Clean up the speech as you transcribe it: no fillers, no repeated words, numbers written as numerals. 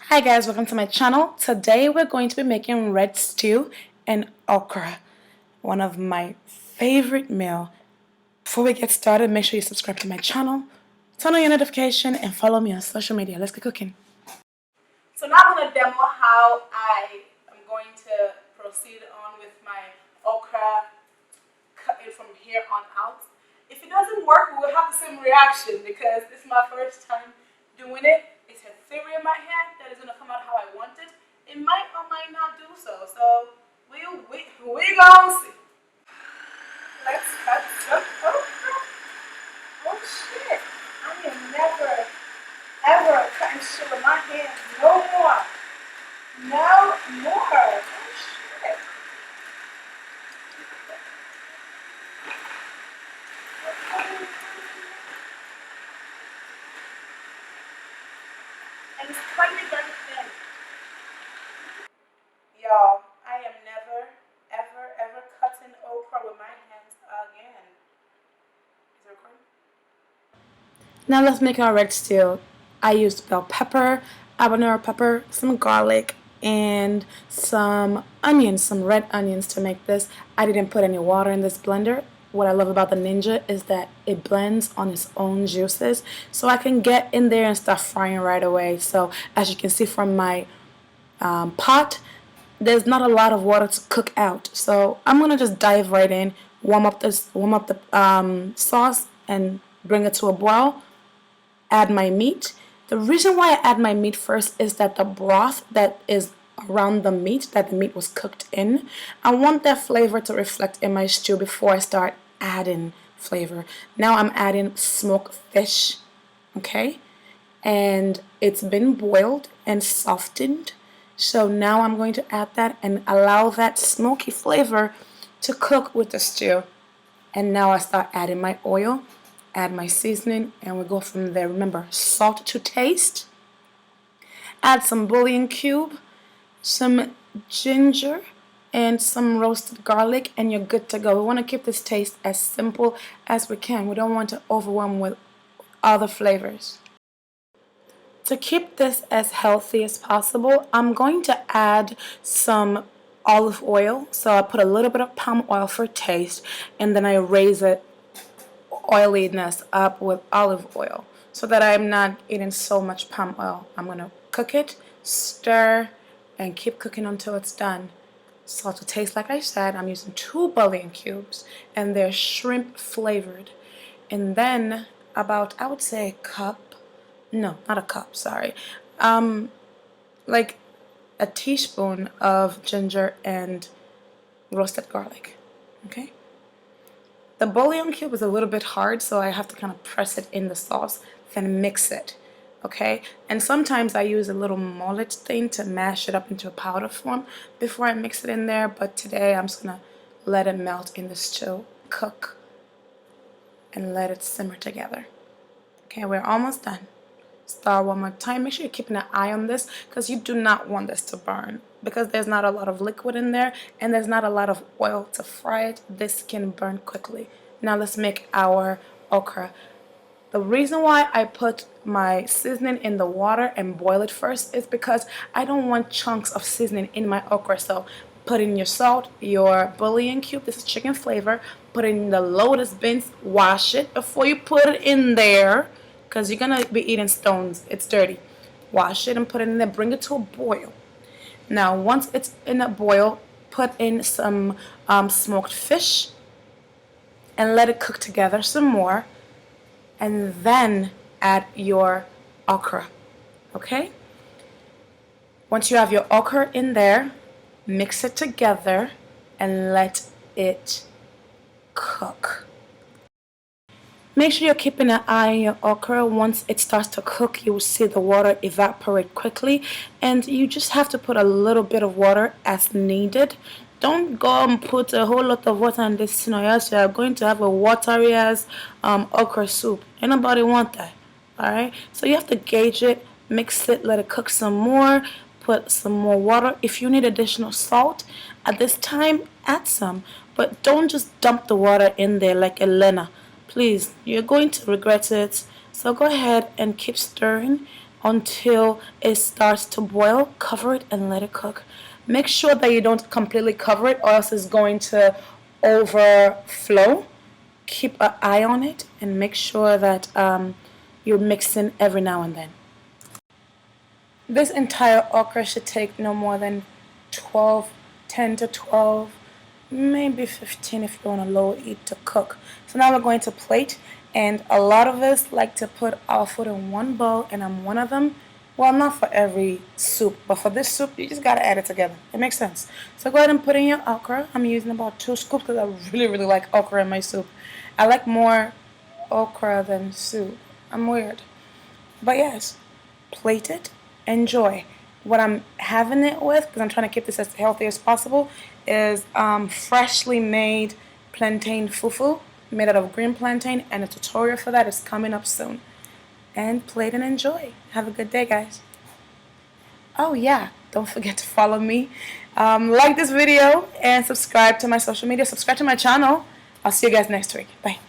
Hi guys, welcome to my channel. Today we're going to be making red stew and okra, one of my favorite meal. Before we get started, make sure you subscribe to my channel, turn on your notification, and follow me on social media. Let's get cooking. So now I'm going to demo how I am going to proceed on with my okra, cut it from here on out. If it doesn't work, we will have the same reaction because this is my first time doing it. It's a theory in my head that is going to come out how I want it. It might or might not do so. So we gonna see. Let's cut some okra. Oh shit! I am never ever cutting shit with my hands. No more. No more. Oh shit. And it's quite very thin. Y'all, I am never, ever cutting okra with my hands again. Is it recording? Now let's make our red stew. I used bell pepper, habanero pepper, some garlic, and some onions, some red onions to make this. I didn't put any water in this blender. What I love about the Ninja is that it blends on its own juices, so I can get in there and start frying right away. So as you can see from my pot, there's not a lot of water to cook out. So I'm gonna just dive right in, warm up the sauce, and bring it to a boil. Add my meat. The reason why I add my meat first is that the broth that is around the meat, that the meat was cooked in, I want that flavor to reflect in my stew before I start adding flavor. Now I'm adding smoked fish, okay? And it's been boiled and softened. So now I'm going to add that and allow that smoky flavor to cook with the stew. And now I start adding my oil, add my seasoning, and we go from there. Remember, salt to taste. Add some bouillon cube, some ginger, and some roasted garlic, and you're good to go. We want to keep this taste as simple as we can. We don't want to overwhelm with other flavors. To keep this as healthy as possible, I'm going to add some olive oil. So I put a little bit of palm oil for taste, and then I raise it oiliness up with olive oil so that I'm not eating so much palm oil. I'm going to cook it, stir, and keep cooking until it's done. So to taste, like I said, I'm using 2 bouillon cubes, and they're shrimp flavored. And then about, I would say, a cup. No, not a cup, sorry. Like a teaspoon of ginger and roasted garlic. Okay? The bouillon cube is a little bit hard, so I have to kind of press it in the sauce, then mix it. Okay? And sometimes I use a little mullet thing to mash it up into a powder form before I mix it in there, but today I'm just gonna let it melt in the stew, cook, and let it simmer together. Okay, we're almost done. Stir one more time. Make sure you're keeping an eye on this because you do not want this to burn because there's not a lot of liquid in there and there's not a lot of oil to fry it. This can burn quickly. Now let's make our okra. The reason why I put my seasoning in the water and boil it first is because I don't want chunks of seasoning in my okra. So put in your salt, your bouillon cube, this is chicken flavor, put in the lotus beans, wash it before you put it in there because you're gonna be eating stones. It's dirty. Wash it and put it in there. Bring it to a boil. Now, once it's in a boil, put in some smoked fish and let it cook together some more. And then add your okra. Okay? Once you have your okra in there, mix it together and let it cook. Make sure you're keeping an eye on your okra. Once it starts to cook, you will see the water evaporate quickly, and you just have to put a little bit of water as needed. Don't go and put a whole lot of water in this scenario. Else you are going to have a watery as okra soup. Ain't nobody want that. Alright? So you have to gauge it, mix it, let it cook some more, put some more water. If you need additional salt, at this time, add some. But don't just dump the water in there like Elena. Please, you're going to regret it. So go ahead and keep stirring until it starts to boil. Cover it and let it cook. Make sure that you don't completely cover it or else it's going to overflow. Keep an eye on it and make sure that you're mixing every now and then. This entire okra should take no more than 12, 10 to 12, maybe 15 if you're on a low heat to cook. So now we're going to plate, and a lot of us like to put our food in one bowl, and I'm one of them. Well, not for every soup, but for this soup, you just gotta add it together. It makes sense. So go ahead and put in your okra. I'm using about 2 scoops because I really, really like okra in my soup. I like more okra than soup. I'm weird. But yes, plate it, enjoy. What I'm having it with, because I'm trying to keep this as healthy as possible, is freshly made plantain fufu made out of green plantain, and a tutorial for that is coming up soon. And plate and enjoy. Have a good day, guys. Oh yeah, don't forget to follow me, like this video, and subscribe to my social media. Subscribe to my channel. I'll see you guys next week. Bye.